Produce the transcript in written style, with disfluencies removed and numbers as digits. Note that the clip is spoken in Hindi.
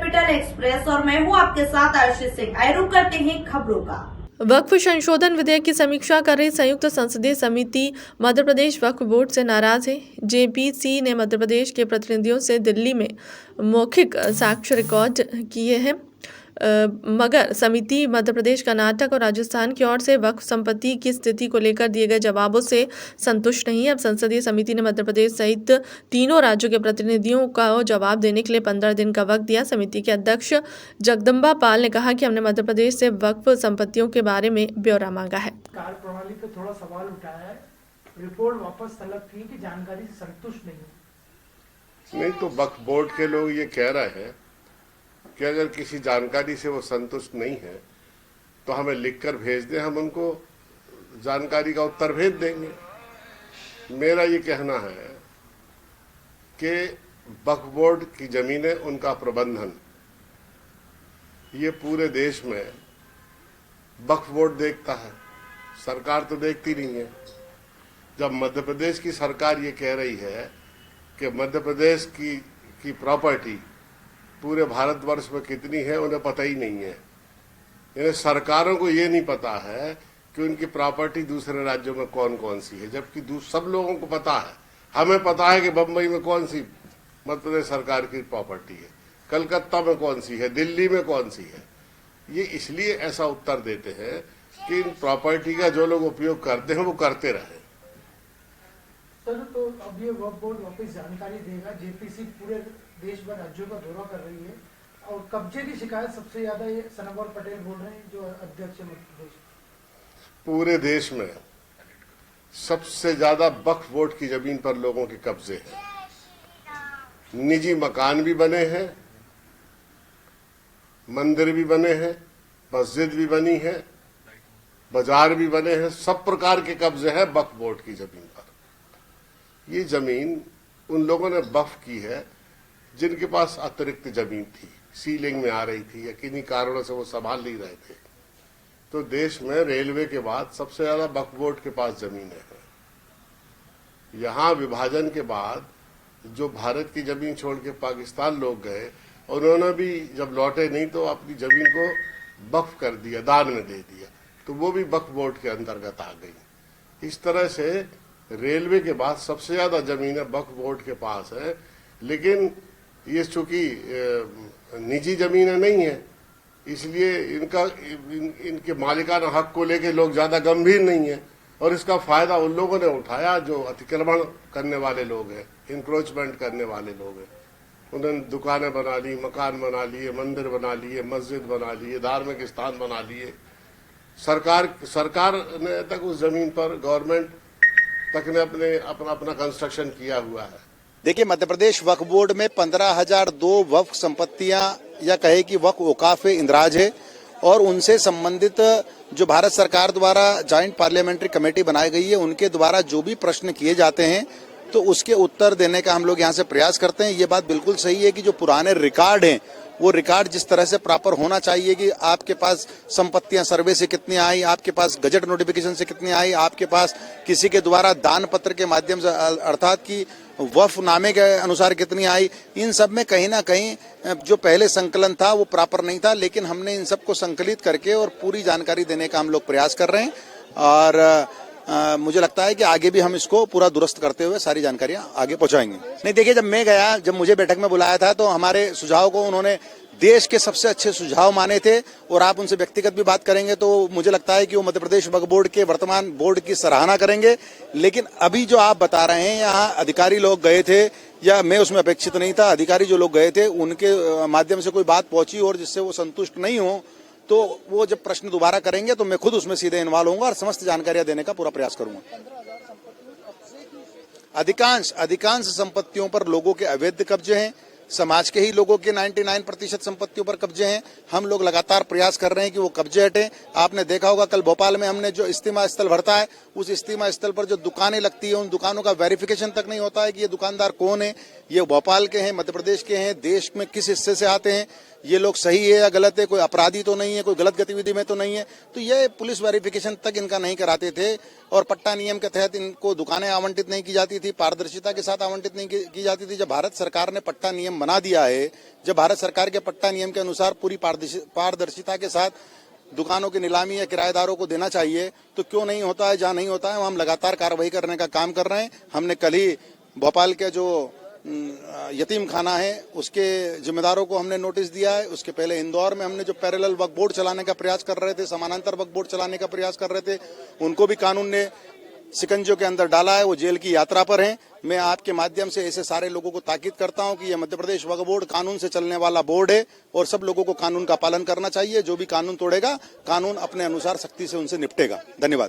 कैपिटल एक्सप्रेस और मैं हूं आपके साथ आशीष सिंह। आइए रुक करते हैं खबरों का। वक्फ संशोधन विधेयक की समीक्षा कर रही संयुक्त संसदीय समिति मध्य प्रदेश वक्फ बोर्ड से नाराज है। जेपीसी ने मध्य प्रदेश के प्रतिनिधियों से दिल्ली में मौखिक साक्ष्य रिकॉर्ड किए हैं, मगर समिति मध्य प्रदेश, कर्नाटक और राजस्थान की ओर से वक्फ संपत्ति की स्थिति को लेकर दिए गए जवाबों से संतुष्ट नहीं है। अब संसदीय समिति ने मध्य प्रदेश सहित तीनों राज्यों के प्रतिनिधियों का जवाब देने के लिए 15 दिन का वक्त दिया। समिति के अध्यक्ष जगदम्बा पाल ने कहा कि हमने मध्य प्रदेश से वक्फ संपत्तियों के बारे में ब्यौरा मांगा है। कार्य प्रणाली पे थोड़ा सवाल उठाया है, रिपोर्ट वापस तलब की कि जानकारी से संतुष्ट नहीं तो वक्फ बोर्ड के लोग ये कह रहे हैं कि अगर किसी जानकारी से वो संतुष्ट नहीं है तो हमें लिखकर भेज दें, हम उनको जानकारी का उत्तर भेज देंगे। मेरा ये कहना है कि वक्फ बोर्ड की जमीनें, उनका प्रबंधन, ये पूरे देश में वक्फ बोर्ड देखता है, सरकार तो देखती नहीं है। जब मध्य प्रदेश की सरकार ये कह रही है कि मध्य प्रदेश की प्रॉपर्टी पूरे भारतवर्ष में कितनी है उन्हें पता ही नहीं है, यानी सरकारों को ये नहीं पता है कि उनकी प्रॉपर्टी दूसरे राज्यों में कौन कौन सी है, जबकि सब लोगों को पता है। हमें पता है कि बम्बई में कौन सी मध्य प्रदेश सरकार की प्रॉपर्टी है, कलकत्ता में कौन सी है, दिल्ली में कौन सी है। ये इसलिए ऐसा उत्तर देते हैं कि इन प्रॉपर्टी का जो लोग उपयोग करते हैं वो करते रहे। सर, तो अब ये वक्फ बोर्ड वापस जानकारी देगा। जेपीसी पूरे देश भर राज्यों का दौरा कर रही है और कब्जे की शिकायत सबसे ज्यादा ये सनवर पटेल बोल रहे हैं, जो अध्यक्ष है मध्य प्रदेश। पूरे देश में सबसे ज्यादा वक्फ बोर्ड की जमीन पर लोगों के कब्जे हैं। निजी मकान भी बने हैं, मंदिर भी बने हैं, मस्जिद भी बनी है, बाजार भी बने हैं, सब प्रकार के कब्जे हैं वक्फ बोर्ड की जमीन पर। ये जमीन उन लोगों ने वक्फ की है जिनके पास अतिरिक्त जमीन थी, सीलिंग में आ रही थी या किन्हीं कारणों से वो संभाल नहीं रहे थे। तो देश में रेलवे के बाद सबसे ज्यादा वक्फ बोर्ड के पास जमीनें हैं। यहाँ विभाजन के बाद जो भारत की जमीन छोड़ के पाकिस्तान लोग गए, उन्होंने भी जब लौटे नहीं तो अपनी जमीन को वक्फ कर दिया, दान में दे दिया, तो वो भी वक्फ बोर्ड के अंतर्गत आ गई। इस तरह से रेलवे के बाद सबसे ज्यादा जमीनें वक्फ बोर्ड के पास है, लेकिन ये चूंकि निजी जमीनें नहीं है, इसलिए इनके मालिकाना हक को लेके लोग ज्यादा गंभीर नहीं है और इसका फायदा उन लोगों ने उठाया जो अतिक्रमण करने वाले लोग हैं, इंक्रोचमेंट करने वाले लोग हैं। उन्होंने दुकानें बना ली, मकान बना लिए, मंदिर बना लिए, मस्जिद बना लिए, धार्मिक स्थान बना लिए। सरकार ने तक उस जमीन पर, गवर्नमेंट तक ने अपना कंस्ट्रक्शन किया हुआ है। देखिए, मध्य प्रदेश वक्फ बोर्ड में 15,002 वक्फ संपत्तियां या कहे कि वक्फ औकाफ इंदराज है और उनसे संबंधित जो भारत सरकार द्वारा जॉइंट पार्लियामेंट्री कमेटी बनाई गई है, उनके द्वारा जो भी प्रश्न किए जाते हैं तो उसके उत्तर देने का हम लोग यहाँ से प्रयास करते हैं। ये बात बिल्कुल सही है कि जो पुराने रिकॉर्ड हैं वो रिकॉर्ड जिस तरह से प्रॉपर होना चाहिए कि आपके पास संपत्तियां सर्वे से कितनी आई, आपके पास गजट नोटिफिकेशन से कितनी आई, आपके पास किसी के द्वारा दान पत्र के माध्यम से अर्थात कि वक्फ नामे के अनुसार कितनी आई, इन सब में कहीं ना कहीं जो पहले संकलन था वो प्रॉपर नहीं था। लेकिन हमने इन सबको संकलित करके और पूरी जानकारी देने का हम लोग प्रयास कर रहे हैं और मुझे लगता है कि आगे भी हम इसको पूरा दुरुस्त करते हुए सारी जानकारियां आगे पहुंचाएंगे। नहीं, देखिए, जब मुझे बैठक में बुलाया था तो हमारे सुझाव को उन्होंने देश के सबसे अच्छे सुझाव माने थे और आप उनसे व्यक्तिगत भी बात करेंगे तो मुझे लगता है कि वो मध्य प्रदेश वक्फ बोर्ड के वर्तमान बोर्ड की सराहना करेंगे। लेकिन अभी जो आप बता रहे हैं, यहाँ अधिकारी लोग गए थे या मैं उसमें अपेक्षित नहीं था, अधिकारी जो लोग गए थे उनके माध्यम से कोई बात पहुंची और जिससे वो संतुष्ट नहीं हो तो वो जब प्रश्न दोबारा करेंगे तो मैं खुद उसमें सीधे इन्वॉल्व होऊंगा और समस्त जानकारियां देने का पूरा प्रयास करूंगा। अधिकांश संपत्तियों पर लोगों के अवैध कब्जे हैं, समाज के ही लोगों के 99% संपत्तियों पर कब्जे हैं। हम लोग लगातार प्रयास कर रहे हैं कि वो कब्जे हटे। आपने देखा होगा कल भोपाल में हमने जो इस्तीमा स्थल भरता है, उस इस्तीमा स्थल पर जो दुकानें लगती है उन दुकानों का वेरिफिकेशन तक नहीं होता है कि ये दुकानदार कौन है, ये भोपाल के हैं, मध्य प्रदेश के हैं, देश में किस हिस्से से आते हैं, ये लोग सही है या गलत है, कोई अपराधी तो नहीं है, कोई गलत गतिविधि में तो नहीं है। तो ये पुलिस वेरिफिकेशन तक इनका नहीं कराते थे और पट्टा नियम के तहत इनको दुकानें आवंटित नहीं की जाती थी, पारदर्शिता के साथ आवंटित नहीं की जाती थी। जब भारत सरकार ने पट्टा नियम बना दिया है, जब भारत सरकार के पट्टा नियम के अनुसार पूरी पारदर्शिता के साथ दुकानों की नीलामी या किराएदारों को देना चाहिए, तो क्यों नहीं होता है? जहां नहीं होता है हम लगातार कार्रवाई करने का काम कर रहे हैं। हमने कल ही भोपाल के जो यतीम खाना है उसके जिम्मेदारों को हमने नोटिस दिया है। उसके पहले इंदौर में हमने जो पैरेलल वक्फ बोर्ड चलाने का प्रयास कर रहे थे, समानांतर वक्फ बोर्ड चलाने का प्रयास कर रहे थे, उनको भी कानून ने शिकंजों के अंदर डाला है, वो जेल की यात्रा पर हैं। मैं आपके माध्यम से ऐसे सारे लोगों को ताकीद करता हूं कि यह मध्य प्रदेश वक्फ बोर्ड कानून से चलने वाला बोर्ड है और सब लोगों को कानून का पालन करना चाहिए। जो भी कानून तोड़ेगा, कानून अपने अनुसार सख्ती से उनसे निपटेगा। धन्यवाद।